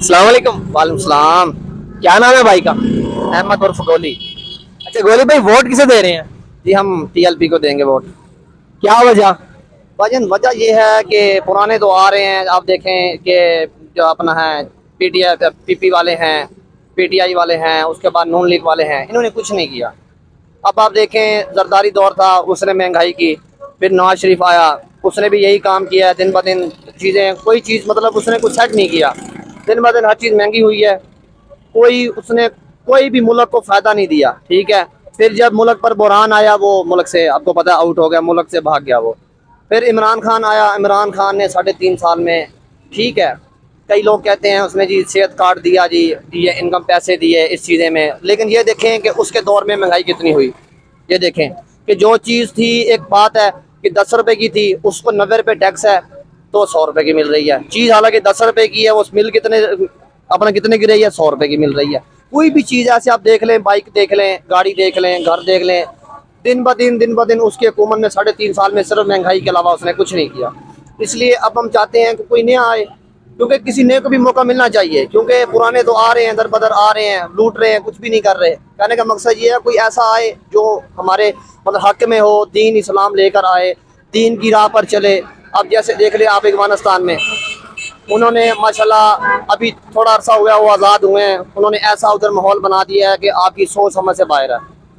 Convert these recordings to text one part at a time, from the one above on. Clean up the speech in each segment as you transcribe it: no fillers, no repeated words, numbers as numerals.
अस्सलाम वालेकुम। वालेकुम सलाम। क्या नाम है भाई का? अहमद उर्फ गोली। अच्छा गोली भाई, वोट किसे दे रहे हैं? जी हम टीएलपी को देंगे वोट। क्या वजह? वजह ये है कि पुराने तो आ रहे हैं, आप देखें कि जो अपना है पीटीआई पीपी वाले हैं, पीटीआई वाले हैं, उसके बाद नून लीग वाले हैं, इन्होंने कुछ नहीं किया। अब आप देखें जरदारी दौर था, उसने महंगाई की। फिर नवाज शरीफ आया, उसने भी यही काम किया है। दिन ब दिन चीज़ें, कोई चीज़ मतलब उसने कुछ सेट नहीं किया। दिन ब दिन हर चीज़ महंगी हुई है। उसने कोई भी मुल्क को फ़ायदा नहीं दिया, ठीक है। फिर जब मुल्क पर बुरहान आया, वो मुल्क से आपको पता है आउट हो गया, मुल्क से भाग गया वो। फिर इमरान खान आया, इमरान खान ने 3.5 साल में, ठीक है, कई लोग कहते हैं उसमें जी सेहत कार्ड दिया, जी ये इनकम पैसे दिए इस चीज़ें में, लेकिन ये देखें कि उसके दौर में महंगाई कितनी हुई। ये देखें कि जो चीज़ थी, एक बात है कि 10 रुपए की थी, उसको 90 रुपए टैक्स है, तो 100 रुपए की मिल रही है चीज़। हालांकि 10 रुपए की है, वो मिल कितने अपना कितने की रही है, 100 रुपए की मिल रही है। कोई भी चीज़ ऐसे आप देख लें, बाइक देख लें, गाड़ी देख लें, घर देख लें, दिन ब दिन उसकी हुकूमत ने 3.5 साल में सिर्फ महंगाई के अलावा उसने कुछ नहीं किया। इसलिए अब हम चाहते हैं कि कोई नया आए, क्योंकि किसी नए को भी मौका मिलना चाहिए, क्योंकि पुराने तो आ रहे हैं, दर बदर आ रहे हैं, लूट रहे हैं, कुछ भी नहीं कर रहे। कहने का मकसद ये है कोई ऐसा आए जो हमारे मतलब हक में हो, दीन इस्लाम लेकर आए, दीन की राह पर चले। अब जैसे देख ले आप अफगानिस्तान में, उन्होंने माशाल्लाह अभी थोड़ा अरसा हुआ वो आज़ाद हुए हैं, उन्होंने ऐसा उधर माहौल बना दिया है कि आपकी सोच समझ से बाहर है।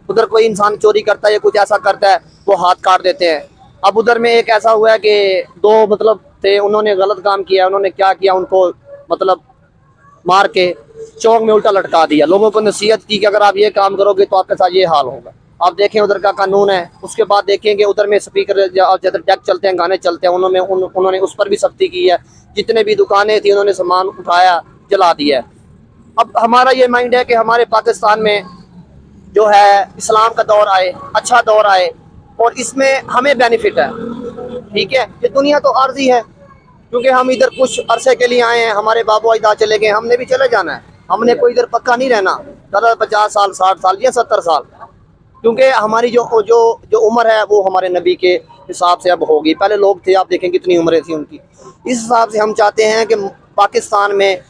उधर कोई इंसान चोरी करता है या कुछ ऐसा करता है, वो हाथ काट देते हैं। अब उधर में एक ऐसा हुआ है कि दो मतलब थे, उन्होंने गलत काम किया। उन्होंने क्या किया, उनको मतलब मार के चौक में उल्टा लटका दिया। लोगों को नसीहत की कि अगर आप ये काम करोगे तो आपके साथ ये हाल होगा। आप देखें उधर का कानून है। उसके बाद देखेंगे उधर में स्पीकर जैसे डेक चलते हैं, गाने चलते हैं, उन्होंने उस पर भी सख्ती की है। जितने भी दुकानें थी उन्होंने सामान उठाया, जला दिया। अब हमारा ये माइंड है कि हमारे पाकिस्तान में जो है इस्लाम का दौर आए, अच्छा दौर आए, और इसमें हमें बेनिफिट है, ठीक है। ये दुनिया तो आर्जी है, क्योंकि हम इधर कुछ अरसे के लिए आए हैं, हमारे बाबू अजदाद चले गए, हमने भी चले जाना है। हमने कोई इधर पक्का नहीं रहना, 50 साल, 60 साल या 70 साल, क्योंकि हमारी जो जो जो उम्र है वो हमारे नबी के हिसाब से अब होगी। पहले लोग थे, आप देखें कितनी उम्रें थी उनकी। इस हिसाब से हम चाहते हैं कि पाकिस्तान में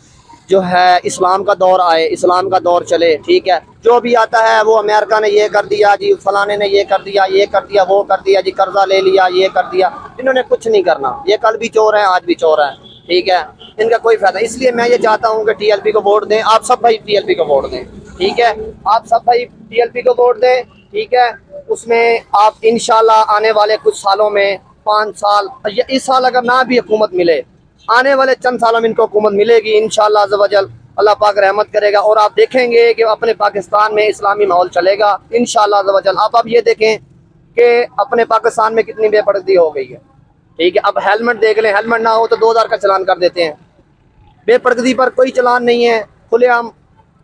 जो है इस्लाम का दौर आए, इस्लाम का दौर चले, ठीक है। जो भी आता है वो अमेरिका ने ये कर दिया जी, फलाने ने ये कर दिया, ये कर दिया, वो कर दिया जी, कर्जा ले लिया, ये कर दिया। इन्होंने कुछ नहीं करना। ये कल भी चोर हैं, आज भी चोर हैं, ठीक है। इनका कोई फायदा। इसलिए मैं ये चाहता हूँ कि टीएलपी को वोट दें। आप सब भाई टीएलपी को वोट दें, ठीक है। आप सब भाई टीएलपी को वोट दें, ठीक है। उसमें आप इंशाल्लाह आने वाले कुछ सालों में, 5 साल या इस साल अगर ना भी हुकूमत मिले, आने वाले चंद सालों में इनको हुकूमत मिलेगी इंशाअल्लाह अज़्ज़ व जल। अल्लाह पाक रहमत करेगा और आप देखेंगे कि अपने पाकिस्तान में इस्लामी माहौल चलेगा इंशाअल्लाह अज़्ज़ व जल। आप ये देखें कि अपने पाकिस्तान में कितनी बेपर्दगी हो गई है, ठीक है। अब हेलमेट देख लें, हेलमेट ना हो तो 2000 का चलान कर देते हैं। बेपर्दगी पर कोई चलान नहीं है, खुलेआम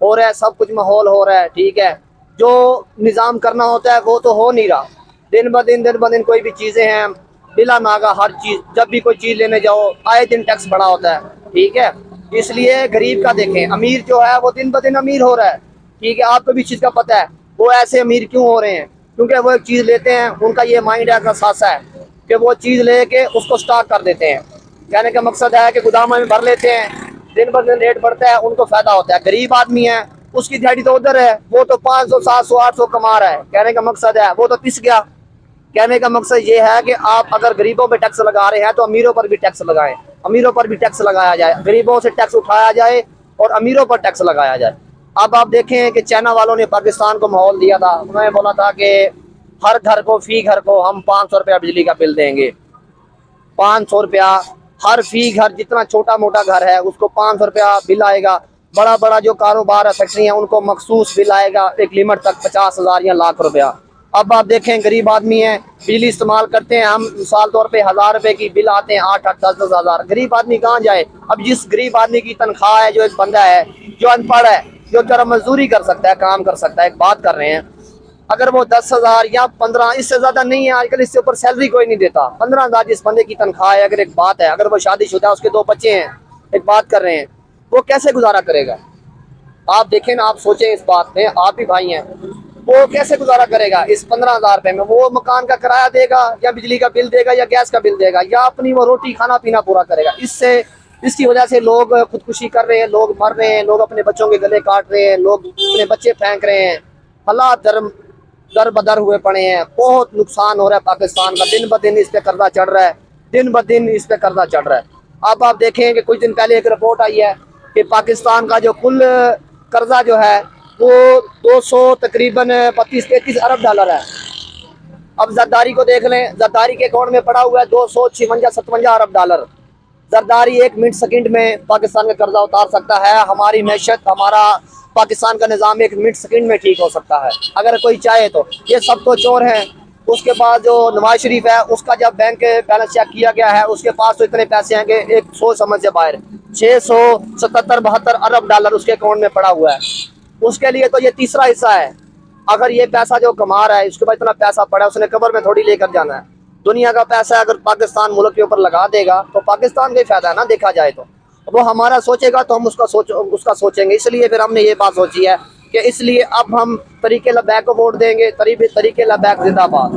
हो रहा है, सब कुछ माहौल हो रहा है, ठीक है। जो निज़ाम करना होता है वो तो हो नहीं रहा। दिन ब दिन कोई भी चीज़ें हैं बिला नागा, हर चीज़, जब भी कोई चीज़ लेने जाओ आए दिन टैक्स बढ़ा होता है, ठीक है। इसलिए गरीब का देखें, अमीर जो है वो दिन ब दिन अमीर हो रहा है, ठीक है। आपको भी चीज़ का पता है वो ऐसे अमीर क्यों हो रहे हैं, क्योंकि वो एक चीज़ लेते हैं, उनका ये माइंड है, सासा है कि वो चीज़ लेके उसको स्टॉक कर देते हैं। कहने का मकसद है कि गोदाम में भर लेते हैं, दिन ब दिन रेट बढ़ता है, उनको फ़ायदा होता है। गरीब आदमी है, उसकी दिहाड़ी तो उधर है, वो तो 500, 700, 800 कमा रहा है। कहने का मकसद है वो तो पिस गया। कहने का मकसद ये है कि आप अगर गरीबों पे टैक्स लगा रहे हैं तो अमीरों पर भी टैक्स लगाएं, अमीरों पर भी टैक्स लगाया जाए, गरीबों से टैक्स उठाया जाए और अमीरों पर टैक्स लगाया जाए। अब आप देखें कि चाइना वालों ने पाकिस्तान को माहौल दिया था, उन्होंने बोला था कि हर घर को, फी घर को हम 500 रुपया बिजली का बिल देंगे। 500 रुपया हर फी घर, जितना छोटा मोटा घर है उसको 500 रुपया बिल आएगा। बड़ा बड़ा जो कारोबार है, फैक्ट्रियाँ, उनको मखसूस बिल आएगा एक लिमिट तक, 50,000 या लाख रुपया। अब आप देखें गरीब आदमी है, बिजली इस्तेमाल करते हैं हम, मिसाल तौर पे 1000 रुपए की बिल आते हैं, 8-8, 10-10 हज़ार। गरीब आदमी कहाँ जाए। अब जिस गरीब आदमी की तनख्वाह है, जो एक बंदा है जो अनपढ़ है, जो जरा मजदूरी कर सकता है, काम कर सकता है, एक बात कर रहे हैं, अगर वो 10,000 या 15, इससे ज़्यादा नहीं है आजकल, इससे ऊपर सैलरी कोई नहीं देता। 15,000 जिस बंदे की तनख्वाह है, अगर एक बात है, अगर वो शादीशुदा है, उसके 2 बच्चे हैं, एक बात कर रहे हैं, वो कैसे गुजारा करेगा। आप देखें ना, आप सोचें इस बात में, आप भी भाई हैं, वो कैसे गुजारा करेगा इस 15,000 रुपये में। वो मकान का किराया देगा या बिजली का बिल देगा या गैस का बिल देगा, या अपनी वो रोटी खाना पीना पूरा करेगा। इससे اس کی وجہ سے لوگ خودکشی کر رہے ہیں, لوگ مر رہے ہیں, لوگ اپنے بچوں کے گلے کاٹ رہے ہیں, لوگ اپنے بچے پھینک رہے ہیں. حالات در بدر ہوئے پڑے ہیں. بہت نقصان ہو رہا ہے پاکستان کا, دن بدن اس پہ قرضہ چڑھ رہا ہے, دن بدن اس پہ قرضہ چڑھ رہا ہے. اب آپ دیکھیں کہ کچھ دن پہلے ایک رپورٹ آئی ہے کہ پاکستان کا جو کل قرضہ جو ہے وہ 200 تقریباً 32-33 ارب ڈالر ہے. اب زرداری کو دیکھ لیں, زرداری کے اکاؤنٹ میں پڑا ہوا ہے 256-57 ارب ڈالر. زرداری 1 منٹ سیکنڈ میں پاکستان کا قرضہ اتار سکتا ہے. ہماری معیشت, ہمارا پاکستان کا نظام 1 منٹ سیکنڈ میں ٹھیک ہو سکتا ہے اگر کوئی چاہے تو. یہ سب تو چور ہیں. اس کے بعد جو نواز شریف ہے, اس کا جب بینک بیلنس چیک کیا گیا ہے, اس کے پاس تو اتنے پیسے ہیں کہ ایک سوچ سمجھ سے باہر, 677-72 ارب ڈالر اس کے اکاؤنٹ میں پڑا ہوا ہے. اس کے لیے تو یہ تیسرا حصہ ہے. اگر یہ پیسہ جو کما رہا ہے, اس کے بعد اتنا پیسہ پڑا ہے, اس نے قبر میں تھوڑی لے کر جانا ہے. دنیا کا پیسہ اگر پاکستان ملک کے اوپر لگا دے گا تو پاکستان کا ہی فائدہ ہے نا, دیکھا جائے تو. وہ ہمارا سوچے گا تو ہم اس کا سوچیں گے. اس لیے پھر ہم نے یہ بات سوچی ہے کہ اس لیے اب ہم طریق لبیک کو ووٹ دیں گے. طریق لبیک زندہ باد.